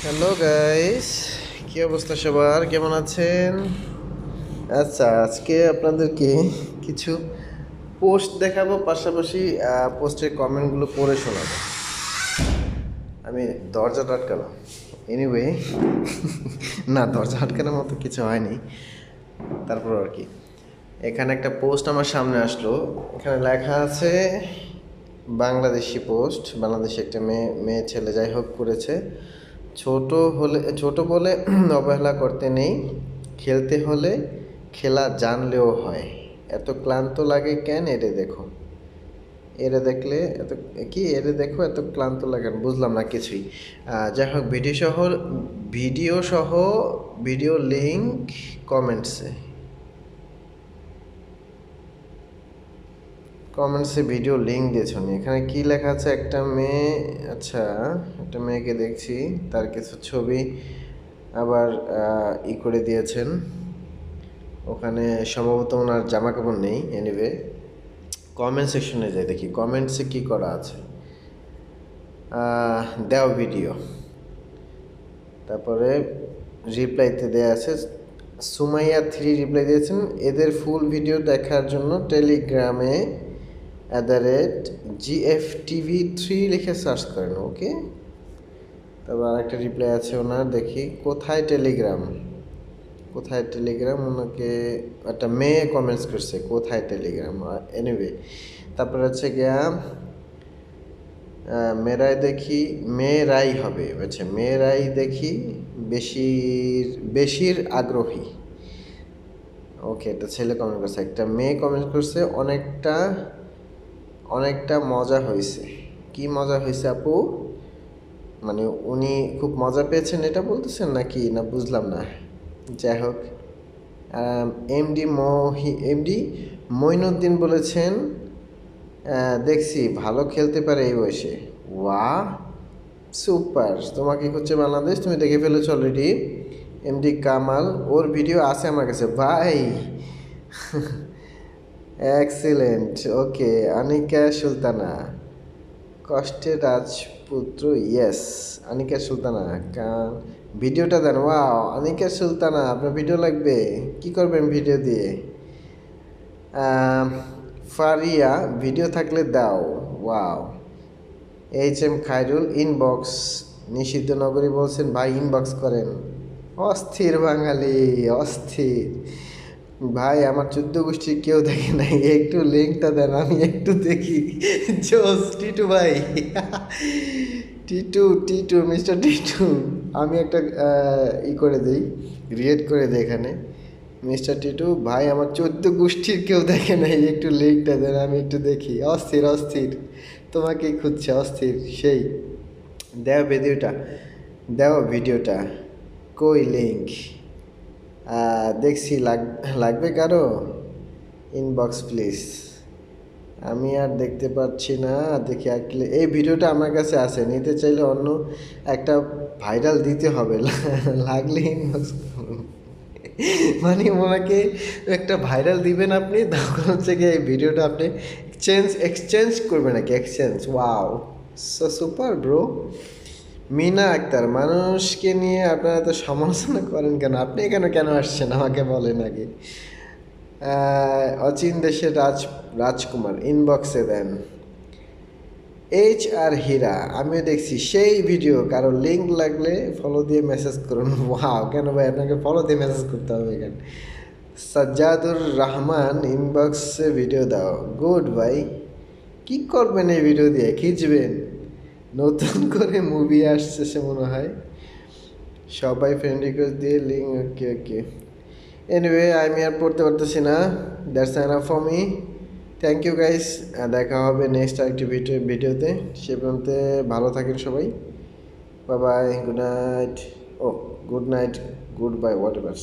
Hello guys, কি অবস্থা সবার? কেমন আছেন? আচ্ছা, আজকে আপনাদেরকে কিছু পোস্ট দেখাবো, পাশাপাশি পোস্টের কমেন্টগুলো পড়ে শোনাবো। আমি দরজাটা আটকালাম। এনিওয়ে, না, দরজা আটকানোর মতো কিছু হয়নি। তারপর আর কি, এখানে একটা পোস্ট আমার সামনে আসলো। এখানে লেখা আছে, বাংলাদেশি পোস্ট। বাংলাদেশি একটা মেয়ে ছেলে যাই হোক করেছে, ছোট বলে অবহেলা করতে নেই, খেলতে হলে খেলা জানলেও হয়, এত ক্লান্ত লাগে কেন এরে দেখো। এরে দেখলে এত এরে দেখো এত ক্লান্ত লাগে, বুঝলাম না কিছুই। যাই হোক, ভিডিও সহ ভিডিও লিঙ্ক কমেন্টসে ভিডিও লিঙ্ক দিয়েছ। এখানে কি লেখা আছে? একটা মেয়ে, আচ্ছা, একটা মেয়েকে দেখছি, তার কিছু ছবি আবার করে দিয়েছেন। ওখানে সম্ভবত ওনার জামা কাপড় নেই। এনিওয়ে, কমেন্ট সেকশনে যাই, দেখি কমেন্টসে কি করা আছে। দেও ভিডিও, তারপরে রিপ্লাইতে দেয়া আছে। সুমাইয়া 3 রিপ্লাই দিয়েছেন, এদের ফুল ভিডিও দেখার জন্য টেলিগ্রামে @GFTV3 লিখে সার্চ করেন। ওকে, তারপর আরেকটা রিপ্লাই আছে ওনার, দেখি কোথায় টেলিগ্রাম। ওনাকে একটা মেয়ে কমেন্টস করছে, কোথায় টেলিগ্রাম। এনিওয়ে, তারপর হচ্ছে গিয়া মেয়েরাই হবে, আচ্ছা, মেয়েরাই দেখি বেশির আগ্রহী। ওকে, একটা ছেলে কমেন্ট করছে, একটা মেয়ে কমেন্ট করছে, অনেকটা অনেকটা মজা হয়েছে। কি মজা হয়েছে আপু? মানে উনি খুব মজা পেয়েছেন এটা বলতেছেন নাকি, না বুঝলাম না। যাই হোক, এমডি মঈনুদ্দিন বলেছেন, দেখছি ভালো খেলতে পারে এই বয়সে। ওয়া, সুপার! তোমাকে হচ্ছে বাংলাদেশ, তুমি দেখে ফেলেছো অলরেডি। এমডি কামাল, ওর ভিডিও আছে আমার কাছে ভাই। এক্সিলেন্ট। ওকে, আনিকা সুলতানা, কষ্টের রাজপুত্র, ইয়েস। আনিকা সুলতানা, ভিডিওটা দেন। ওয়াও, আনিকা সুলতানা, আপনার ভিডিও লাগবে? কি করবেন ভিডিও দিয়ে? ফারিয়া, ভিডিও থাকলে দাও। ওয়াও। খায়রুল, ইনবক্স। নিষিদ্ধ নগরী বলছেন, ভাই ইনবক্স করেন। অস্থির বাঙালি, অস্থির ভাই। আমার 14 গোষ্ঠীর কেউ দেখে নাই, একটু লিঙ্কটা দেন, আমি একটু দেখি। জোস টিটু ভাই, টিটু মিস্টার টিটু, আমি একটা করে দিই, রিয়েট করে দিই এখানে। মিস্টার টিটু ভাই, আমার 14 গোষ্ঠীর কেউ দেখে নাই, একটু লিঙ্কটা দেন, আমি একটু দেখি। অস্থির অস্থির, তোমাকেই খুঁজছে, অস্থির সেই। দেও ভিডিওটা কই লিঙ্ক? দেখছি, লাগবে কারো? Inbox please. আমি আর দেখতে পাচ্ছি না, দেখি আর এই ভিডিওটা আমার কাছে আছে, নিতে চাইলে অন্য একটা ভাইরাল দিতে হবে। লাগলে ইনবক্স মানে ওনাকে একটা ভাইরাল দিবেন আপনি, তখন হচ্ছে গিয়ে এই ভিডিওটা আপনি এক্সচেঞ্জ করবেন নাকি? Exchange, wow, so super bro. Mina Akter, মানুষকে নিয়ে আপনারা এত সমালোচনা করেন কেন? আপনি এখানে কেন আসছেন আমাকে বলেন আগে। অচিন দেশের রাজকুমার, ইনবক্সে দেন। HR হীরা, আমিও দেখছি সেই ভিডিও, কারো লিঙ্ক লাগলে ফলো দিয়ে মেসেজ করুন। ওয়াও, কেন ভাই আপনাকে ফলো দিয়ে মেসেজ করতে হবে কেন? সাজ্জাদুর রহমান, ইনবক্সে ভিডিও দাও। গুড ভাই, কি করবেন এই ভিডিও দিয়ে? খিচবেন? নতুন করে মুভি আসছে সে মনে হয়, সবাই ফ্রেন্ড রিকোয়েস্ট দিয়ে লিঙ্ক। ওকে ওকে, এনিওয়ে আমি আর পড়তে পারতেছি না। That's enough for me. Thank you guys, দেখা হবে নেক্সট আরেকটি ভিডিওতে। সে পর্যন্ত ভালো থাকেন সবাই। Bye bye, good night. Oh, good night, good bye, what ever.